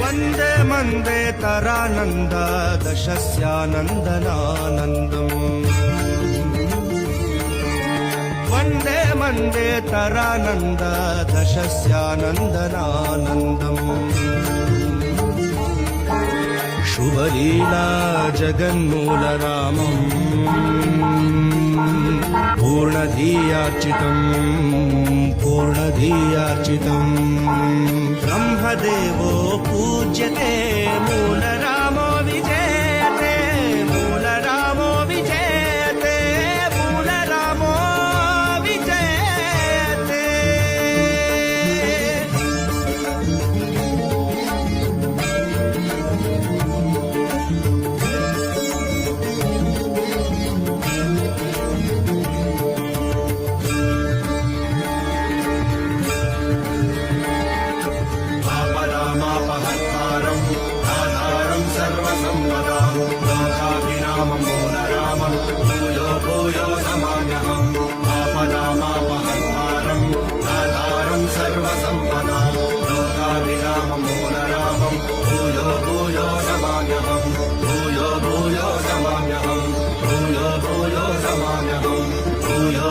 वन्दे मन्दे तरानन्द दशस्यानन्दनानन्दम् वन्दे मन्दे तरानन्द दशस्यानन्दनानन्दम् शुभलीला जगन्मूलरामम् पूर्णधीयार्चितम् ब्रह्मदेवो पूज्यते मूलरामो विजयते मूलरामो विजयते मूलरामो विजयते भूयो भूयो नमाम्यहम् आपदामापहर्तारम् दातारम् सर्वसम्पदाम् लोकाभिरामम् मूलरामम् भूयो भूयो नमाम्यहम् भूयो भूयो नमाम्यहम् भूयो भूयो नमाम्यहम् भूयो